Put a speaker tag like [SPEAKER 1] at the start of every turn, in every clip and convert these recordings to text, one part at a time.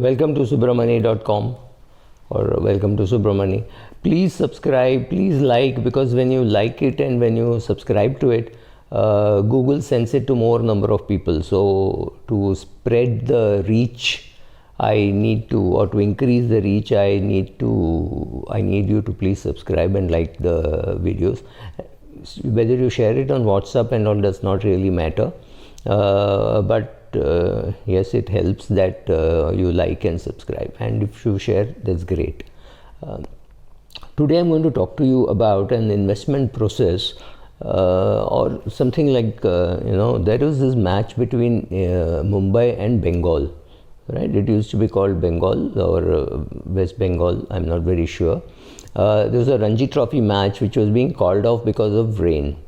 [SPEAKER 1] Welcome to subramani.com or welcome to Subramani. Please subscribe, please like, because when you like it and when you subscribe to it, Google sends it to more number of people. So to spread the reach, I need to, or to increase the reach, I need you to please subscribe and like the videos. Whether you share it on WhatsApp and all does not really matter, but yes, it helps that you like and subscribe, and if you share, that's great. Today I'm going to talk to you about an investment process, or something like there was this match between Mumbai and Bengal, right? It used to be called Bengal or West Bengal, I'm not very sure. There was a Ranji Trophy match which was being called off because of rain.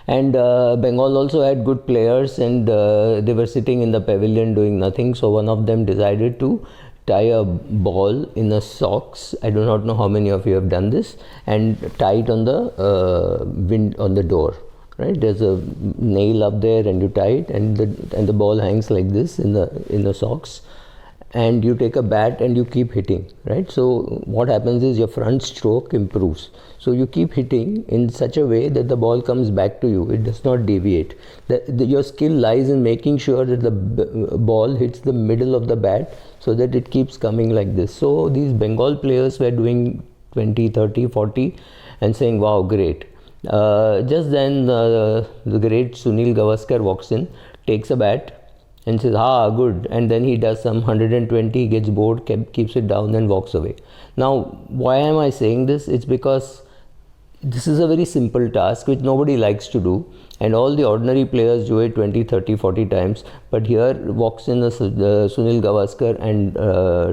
[SPEAKER 1] And Bengal also had good players, and they were sitting in the pavilion doing nothing. So one of them decided to tie a ball in a socks. I do not know how many of you have done this, and tie it on the door. Right? There's a nail up there, and you tie it, and the ball hangs like this in the socks. And you take a bat and you keep hitting, right? So what happens is your front stroke improves. So you keep hitting in such a way that the ball comes back to you. It does not deviate. Your skill lies in making sure that the ball hits the middle of the bat so that it keeps coming like this. So these Bengal players were doing 20, 30, 40 and saying, wow, great. Just then the great Sunil Gavaskar walks in, takes a bat, and says, good, and then he does some 120, gets bored, keeps it down and walks away. Now, why am I saying this? It's because this is a very simple task which nobody likes to do, and all the ordinary players do it 20, 30, 40 times, but here walks in Sunil Gavaskar and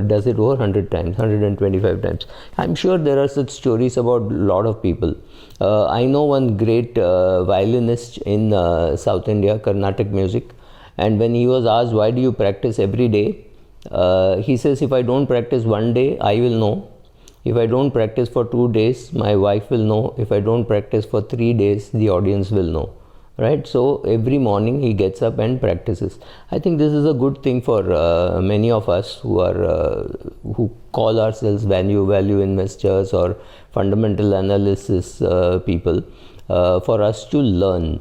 [SPEAKER 1] does it over 100 times, 125 times. I'm sure there are such stories about a lot of people. I know one great violinist in South India, Carnatic music. And when he was asked, why do you practice every day? He says, if I don't practice one day, I will know. If I don't practice for 2 days, my wife will know. If I don't practice for 3 days, the audience will know. Right? So every morning he gets up and practices. I think this is a good thing for many of us who call ourselves value investors or fundamental analysis people, for us to learn.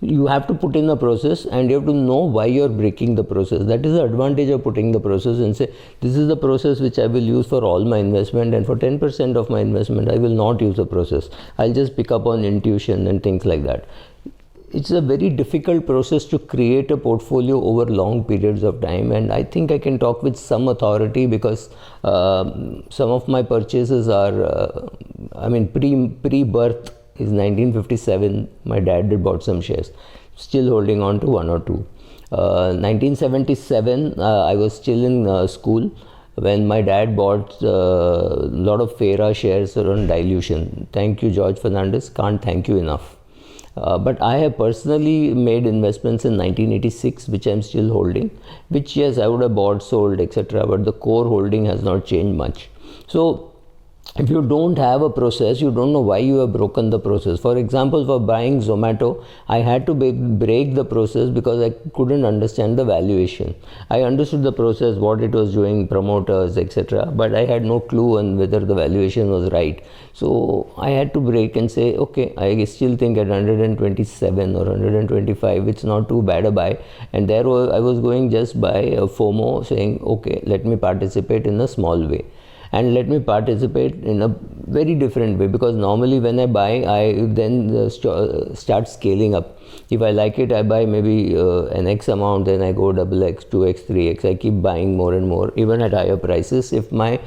[SPEAKER 1] You have to put in a process, and you have to know why you're breaking the process. That is the advantage of putting the process and say, this is the process which I will use for all my investment, and for 10% of my investment, I will not use the process. I'll just pick up on intuition and things like that. It's a very difficult process to create a portfolio over long periods of time, and I think I can talk with some authority because some of my purchases are, pre-birth is 1957, my dad had bought some shares, still holding on to one or two. 1977, I was still in school when my dad bought a lot of FERA shares on dilution. Thank you, George Fernandez, can't thank you enough. But I have personally made investments in 1986, which I'm still holding, which yes, I would have bought, sold, etc. But the core holding has not changed much. So if you don't have a process, you don't know why you have broken the process. For example, for buying Zomato, I had to break the process because I couldn't understand the valuation. I understood the process, what it was doing, promoters, etc. But I had no clue on whether the valuation was right. So I had to break and say, okay, I still think at 127 or 125, it's not too bad a buy. And I was going just by FOMO, saying, okay, let me participate in a small way. And let me participate in a very different way, because normally when I buy, I then start scaling up. If I like it, I buy maybe an X amount, then I go double X, 2X, 3X. I keep buying more and more, even at higher prices. If my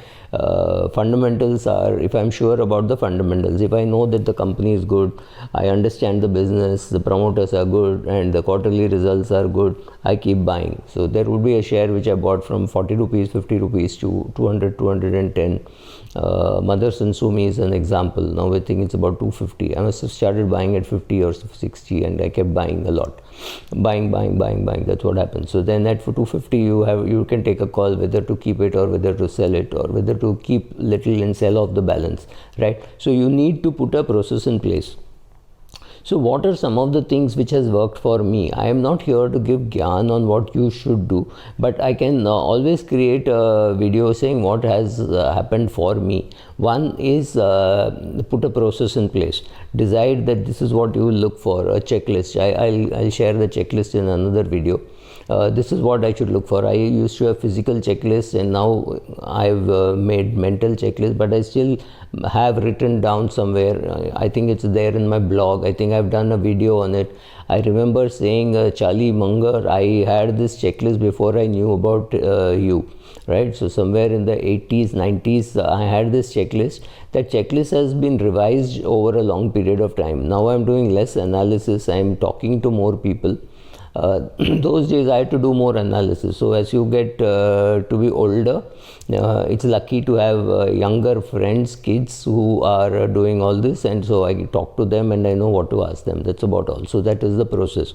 [SPEAKER 1] fundamentals are, if I'm sure about the fundamentals, if I know that the company is good, I understand the business, the promoters are good, and the quarterly results are good, I keep buying. So there would be a share which I bought from 40 rupees, 50 rupees to 200, 210. Motherson Sumi is an example. Now I think it's about 250. I must have started buying at 50 or 60, and I kept buying a lot. Buying. That's what happens. So then at 250, you can take a call whether to keep it or whether to sell it, or whether to keep little and sell off the balance, right? So you need to put a process in place. So what are some of the things which has worked for me? I am not here to give gyan on what you should do, but I can always create a video saying what has happened for me. One is put a process in place. Decide that this is what you will look for, a checklist. I'll share the checklist in another video. This is what I should look for. I used to have physical checklists, and now I've made mental checklists, but I still have written down somewhere. I think it's there in my blog. I think I've done a video on it. I remember saying, Charlie Munger, I had this checklist before I knew about you, right? So somewhere in the 80s, 90s, I had this checklist. That checklist has been revised over a long period of time. Now I'm doing less analysis. I'm talking to more people. Those days I had to do more analysis. So as you get to be older, it's lucky to have younger friends, kids who are doing all this, and so I talk to them and I know what to ask them. That's about all. So that is the process.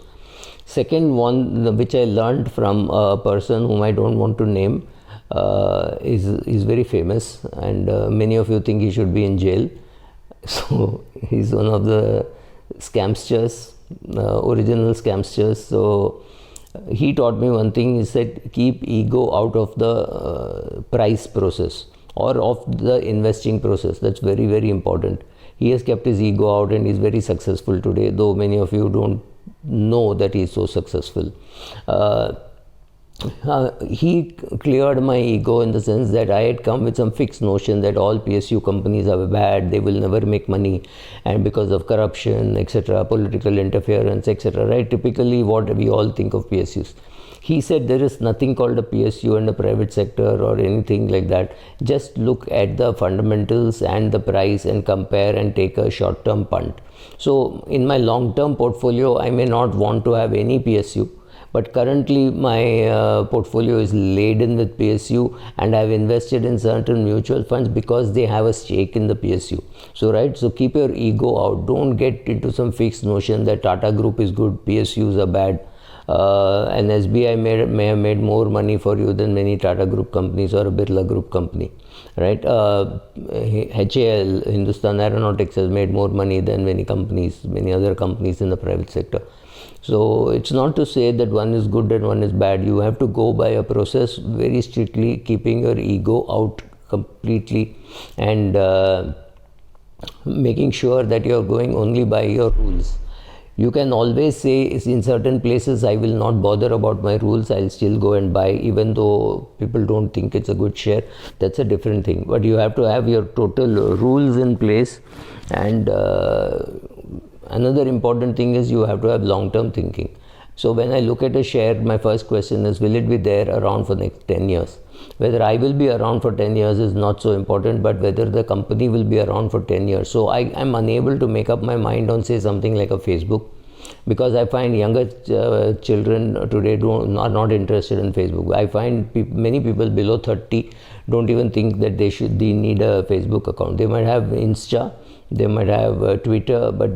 [SPEAKER 1] Second one, which I learned from a person whom I don't want to name, is very famous, and many of you think he should be in jail. So he's one of the scamsters, original scamsters. So he taught me one thing. He said, keep ego out of the price process or of the investing process. That's very, very important. He has kept his ego out and he's very successful today, though many of you don't know that he's so successful. He cleared my ego in the sense that I had come with some fixed notion that all PSU companies are bad, they will never make money, and because of corruption, etc., political interference, etc., right? Typically what we all think of PSUs. He said there is nothing called a PSU and a private sector or anything like that. Just look at the fundamentals and the price and compare and take a short-term punt. So in my long-term portfolio, I may not want to have any PSU. But currently my portfolio is laden with PSU, and I've invested in certain mutual funds because they have a stake in the PSU. So right, so keep your ego out. Don't get into some fixed notion that Tata Group is good, PSUs are bad. And SBI may have made more money for you than many Tata Group companies or a Birla Group company, right? HAL, Hindustan Aeronautics, has made more money than many companies, many other companies in the private sector. So it's not to say that one is good and one is bad. You have to go by a process very strictly, keeping your ego out completely, and making sure that you're going only by your rules. You can always say, in certain places, I will not bother about my rules, I'll still go and buy, even though people don't think it's a good share. That's a different thing. But you have to have your total rules in place, and another important thing is you have to have long-term thinking. So when I look at a share, my first question is, will it be there around for the next 10 years? Whether I will be around for 10 years is not so important, but whether the company will be around for 10 years. So I am unable to make up my mind on, say, something like a Facebook, because I find younger children today are not interested in Facebook. I find many people below 30 don't even think that they need a Facebook account. They might have Insta, they might have Twitter, but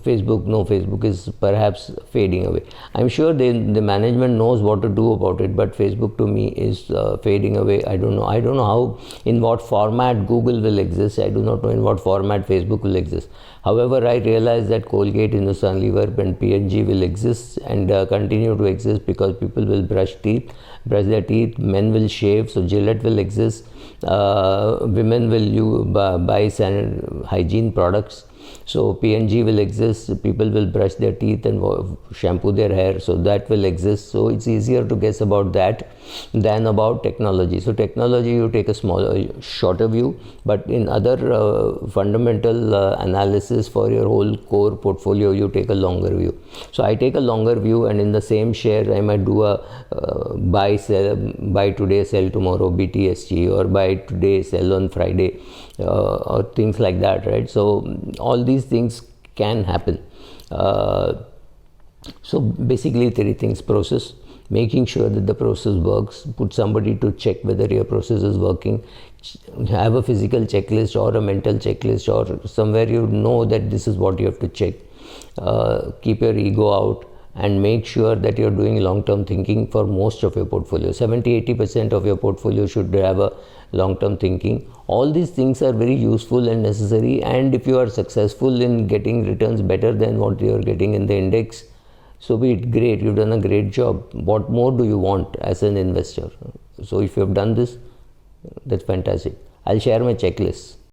[SPEAKER 1] Facebook, no, Facebook is perhaps fading away. I'm sure the management knows what to do about it, but Facebook to me is fading away. I don't know how, in what format Google will exist. I do not know in what format Facebook will exist. However, I realize that Colgate, Hindustan Lever and P&G will exist and continue to exist because people will brush their teeth, men will shave, so Gillette will exist. Women will buy hygiene products, so P&G will exist. People will brush their teeth and shampoo their hair, so that will exist. So it's easier to guess about that than about technology. So technology, you take a shorter view, but in other fundamental analysis for your whole core portfolio, you take a longer view. So I take a longer view, and in the same share I might do a buy today, sell tomorrow, BTSG, or buy today, sell on Friday, or things like that, right? So all these things can happen. So basically 3 things: process, making sure that the process works, put somebody to check whether your process is working, have a physical checklist or a mental checklist, or somewhere you know that this is what you have to check. Keep your ego out. and make sure that you're doing long-term thinking for most of your portfolio. 70-80% of your portfolio should have a long-term thinking. All these things are very useful and necessary, and if you are successful in getting returns better than what you are getting in the index, so be it. Great, you've done a great job. What more do you want as an investor? So if you have done this, that's fantastic. I'll share my checklist.